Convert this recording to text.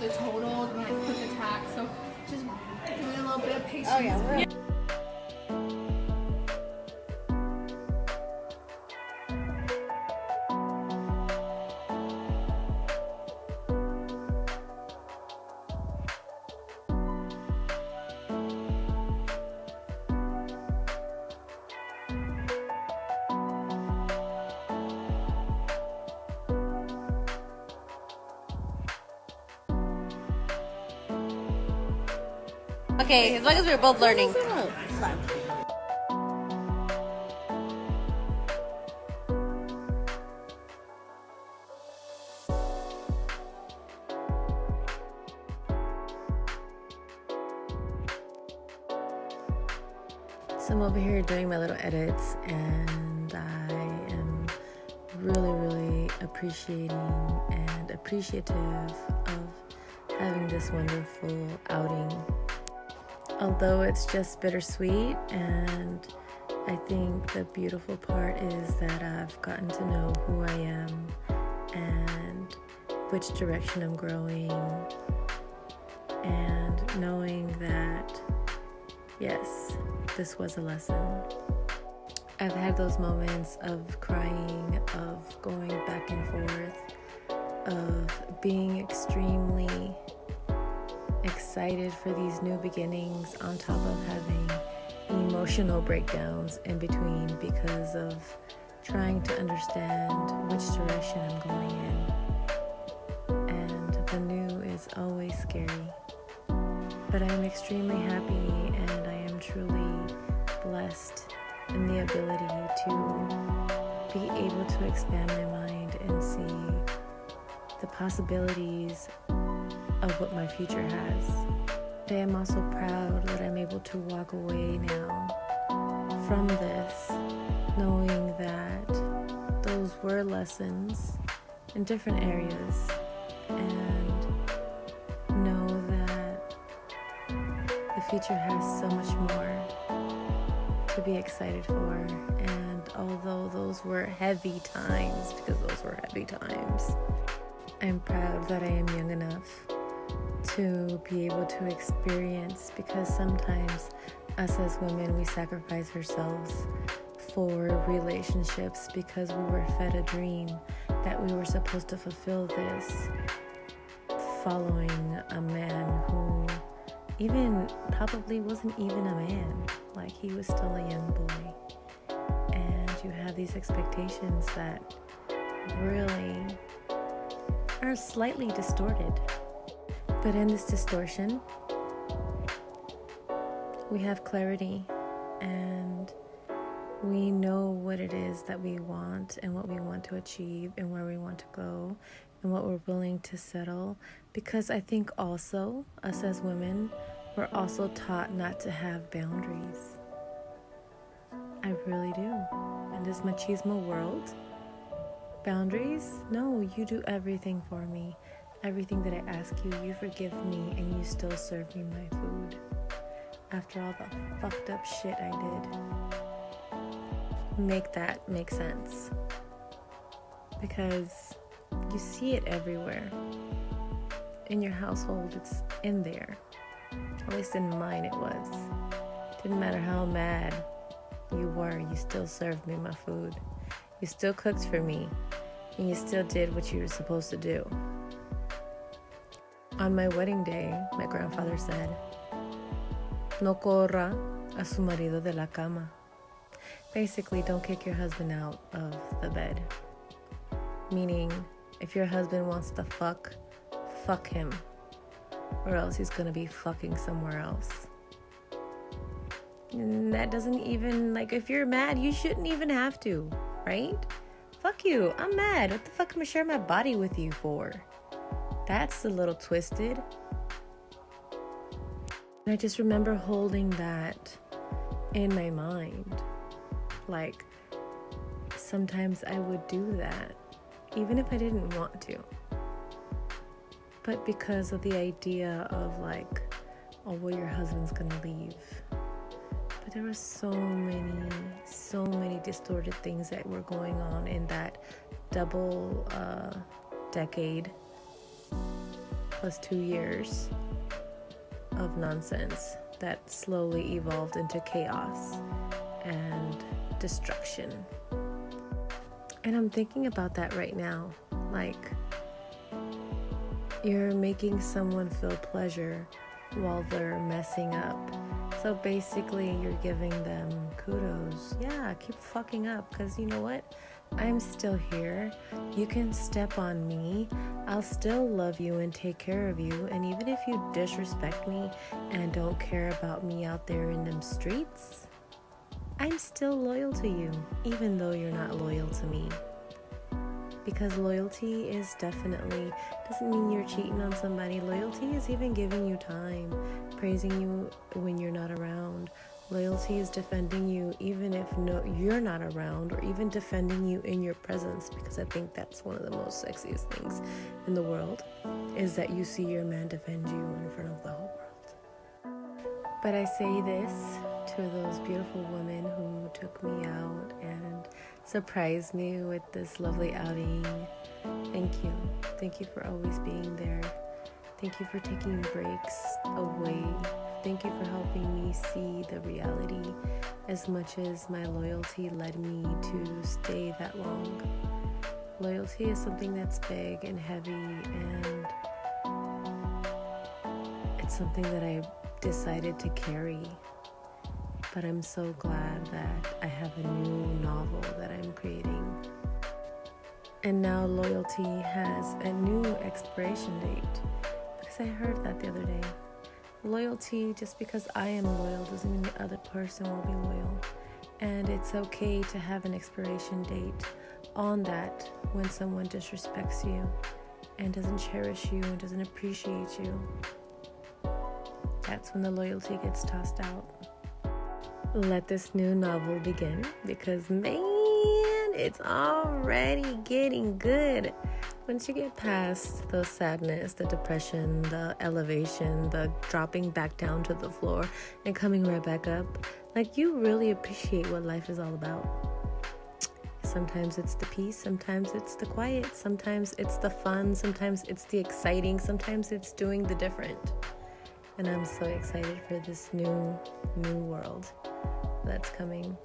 the total when I put the tax. So just give me a little bit of patience. Oh yeah. Okay, as long as we're both learning. So I'm over here doing my little edits, and I am really appreciating and appreciative of having this wonderful outing. Although it's just bittersweet, and I think the beautiful part is that I've gotten to know who I am and which direction I'm growing, and knowing that, yes, this was a lesson. I've had those moments of crying, of going back and forth, of being extremely excited for these new beginnings, on top of having emotional breakdowns in between because of trying to understand which direction I'm going in. And the new is always scary. But I am extremely happy, and I am truly blessed in the ability to be able to expand my mind and see the possibilities of what my future has. I am also proud that I'm able to walk away now from this, knowing that those were lessons in different areas, and know that the future has so much more to be excited for. And although those were heavy times, because those were heavy times, I'm proud that I am young enough to be able to experience, because sometimes us as women, we sacrifice ourselves for relationships because we were fed a dream that we were supposed to fulfill this following a man who even probably wasn't even a man. Like, he was still a young boy. And you have these expectations that really are slightly distorted. But in this distortion, we have clarity, and we know what it is that we want and what we want to achieve and where we want to go and what we're willing to settle. Because I think also, us as women, we're also taught not to have boundaries. I really do. In this machismo world, boundaries? No, you do everything for me. Everything that I ask you, you forgive me, and you still serve me my food. After all the fucked up shit I did. Make that make sense. Because you see it everywhere. In your household, it's in there. At least in mine it was. Didn't matter how mad you were, you still served me my food. You still cooked for me, and you still did what you were supposed to do. On my wedding day, my grandfather said, "No corra a su marido de la cama." Basically, don't kick your husband out of the bed. Meaning, if your husband wants to fuck him, or else he's gonna be fucking somewhere else. And that doesn't even, like, if you're mad, you shouldn't even have to, right? Fuck you, I'm mad. What the fuck am I sharing my body with you for? That's a little twisted. And I just remember holding that in my mind. Like, sometimes I would do that, even if I didn't want to. But because of the idea of, like, oh, well, your husband's gonna leave. But there were so many distorted things that were going on in that double decade plus 2 years of nonsense that slowly evolved into chaos and destruction. And I'm thinking about that right now. Like, you're making someone feel pleasure while they're messing up. So basically, you're giving them kudos. Yeah, keep fucking up, because you know what? I'm still here. You can step on me. I'll still love you and take care of you. And even if you disrespect me and don't care about me out there in them streets, I'm still loyal to you, even though you're not loyal to me. Because loyalty is definitely, doesn't mean you're cheating on somebody. Loyalty is even giving you time, praising you when you're not around. Loyalty is defending you even if you're not around, or even defending you in your presence, because I think that's one of the most sexiest things in the world, is that you see your man defend you in front of the whole world. But I say this to those beautiful women who took me out and surprised me with this lovely outing. Thank you. Thank you for always being there. Thank you for taking breaks away. Thank you for helping me see the reality as much as my loyalty led me to stay that long. Loyalty is something that's big and heavy, and it's something that I decided to carry. But I'm so glad that I have a new novel that I'm creating. And now loyalty has a new expiration date, because I heard that the other day. Loyalty, just because I am loyal doesn't mean the other person will be loyal. And it's okay to have an expiration date on that when someone disrespects you and doesn't cherish you and doesn't appreciate you. That's when the loyalty gets tossed out. Let this new novel begin, because man, it's already getting good. Once you get past the sadness, the depression, the elevation, the dropping back down to the floor and coming right back up, like, you really appreciate what life is all about. Sometimes it's the peace, sometimes it's the quiet, sometimes it's the fun, sometimes it's the exciting, sometimes it's doing the different. And I'm so excited for this new world that's coming.